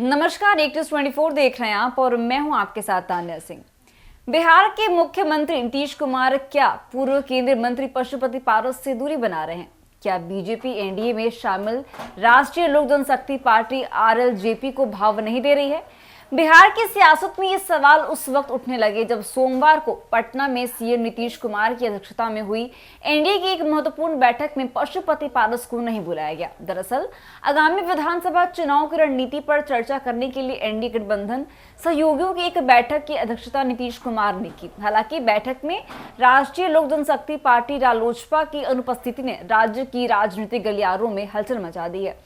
नमस्कार, एक 24 देख रहे हैं आप और मैं हूं आपके साथ तान्या सिंह। बिहार के मुख्यमंत्री नीतीश कुमार क्या पूर्व केंद्रीय मंत्री पशुपति पारस से दूरी बना रहे हैं? क्या बीजेपी एनडीए में शामिल राष्ट्रीय लोक जनशक्ति पार्टी आरएलजेपी को भाव नहीं दे रही है? बिहार की सियासत में ये सवाल उस वक्त उठने लगे जब सोमवार को पटना में सीएम नीतीश कुमार की अध्यक्षता में हुई एनडीए की एक महत्वपूर्ण बैठक में पशुपति पारस को नहीं बुलाया गया। दरअसल आगामी विधानसभा चुनाव की रणनीति पर चर्चा करने के लिए एनडीए गठबंधन सहयोगियों की एक बैठक की अध्यक्षता नीतीश कुमार ने की। हालांकि बैठक में राष्ट्रीय लोक जनशक्ति पार्टी रालोसपा की अनुपस्थिति ने राज्य की राजनीतिक गलियारों में हलचल मचा दी है।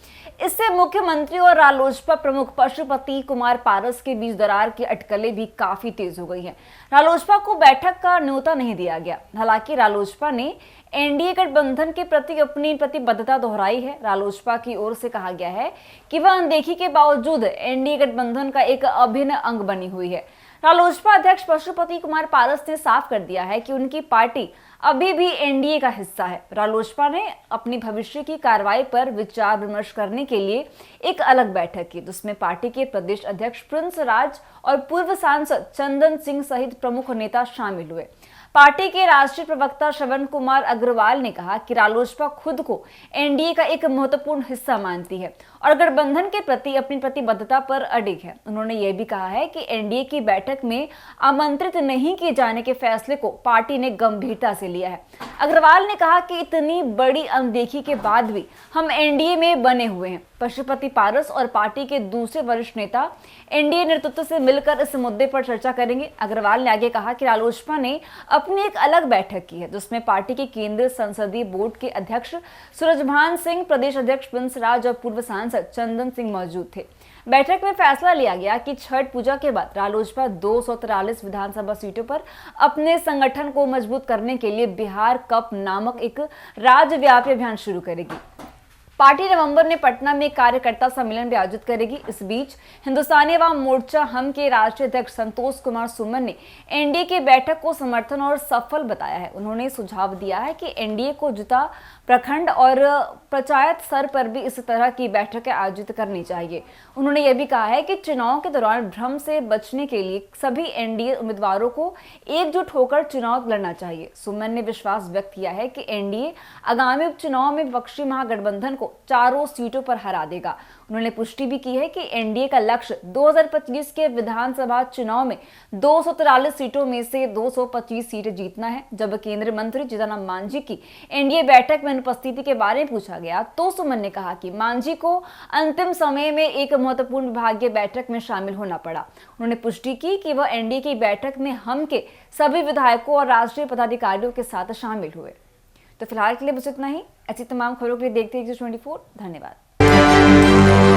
इससे मुख्यमंत्री और रालोसपा प्रमुख पशुपति कुमार पारस के बीच दरार की अटकलें भी काफी तेज हो गई हैं। रालोसपा को बैठक का न्योता नहीं दिया गया। हालांकि रालोसपा ने एनडीए गठबंधन के प्रति अपनी प्रतिबद्धता दोहराई है। रालोसपा की ओर से कहा गया है कि वह अनदेखी के बावजूद एनडीए गठबंधन का एक अभिन्न अंग बनी हुई है। रालोसपा अध्यक्ष पशुपति कुमार पारस ने साफ कर दिया है कि उनकी पार्टी अभी भी एनडीए का हिस्सा है। रालोसपा ने अपनी भविष्य की कार्रवाई पर विचार विमर्श करने के लिए एक अलग बैठक की, जिसमें पार्टी के प्रदेश अध्यक्ष प्रिंस राज और पूर्व सांसद चंदन सिंह सहित प्रमुख नेता शामिल हुए। पार्टी के राष्ट्रीय प्रवक्ता श्रवण कुमार अग्रवाल ने कहा कि रालोसपा खुद को एनडीए का एक महत्वपूर्ण हिस्सा मानती है और गठबंधन के प्रति अपनी प्रतिबद्धता पर अडिग है। उन्होंने यह भी कहा है कि एनडीए की बैठक में आमंत्रित नहीं किए जाने के फैसले को पार्टी ने गंभीरता से लिया है। अग्रवाल ने कहा कि इतनी बड़ी अनदेखी के बाद भी हम एनडीए में बने हुए हैं। पशुपति पारस और पार्टी के दूसरे वरिष्ठ नेता एनडीए नेतृत्व से मिलकर इस मुद्दे पर चर्चा करेंगे। अग्रवाल ने आगे कहा कि रालोसपा ने अपनी एक अलग बैठक की है, जिसमें पार्टी के केंद्रीय संसदीय बोर्ड के अध्यक्ष सूरजभान सिंह, प्रदेश अध्यक्ष प्रिंस राज और पूर्व सांसद चंदन सिंह मौजूद थे। बैठक में फैसला लिया गया कि छठ पूजा के बाद रालोसपा 243 विधानसभा सीटों पर अपने संगठन को मजबूत करने के लिए बिहार कप नामक एक राज्यव्यापी अभियान शुरू करेगी। पार्टी नवंबर में पटना में कार्यकर्ता सम्मेलन भी आयोजित करेगी। इस बीच हिंदुस्तानी अवाम मोर्चा हम के राष्ट्रीय अध्यक्ष संतोष कुमार सुमन ने एनडीए की बैठक को समर्थन और सफल बताया है। उन्होंने सुझाव दिया है कि एनडीए को जिला, प्रखंड और पंचायत स्तर पर भी इस तरह की बैठकें आयोजित करनी चाहिए। उन्होंने यह भी कहा है कि चुनाव के दौरान भ्रम से बचने के लिए सभी एनडीए उम्मीदवारों को एकजुट होकर चुनाव लड़ना चाहिए। सुमन ने विश्वास व्यक्त किया है कि एनडीए आगामी उपचुनाव में विपक्षी महागठबंधन को चारों सीटों पर हरा देगा। उन्होंने पुष्टि भी की है कि एनडीए का लक्ष्य 2025 के विधानसभा चुनाव में 243 सीटों में से 225 सीटें जीतना है। जब केंद्रीय मंत्री जीतन मांझी की एनडीए बैठक में अनुपस्थिति के बारे में पूछा गया तो सुमन ने कहा कि मांझी को अंतिम समय में एक महत्वपूर्ण विभागीय बैठक में शामिल होना पड़ा। उन्होंने पुष्टि की कि वह एनडीए की बैठक में हम के सभी विधायकों और राष्ट्रीय पदाधिकारियों के साथ शामिल हुए। तो फिलहाल के लिए बस इतना ही। ऐसी तमाम खबरों के लिए देखते हैं 24। धन्यवाद।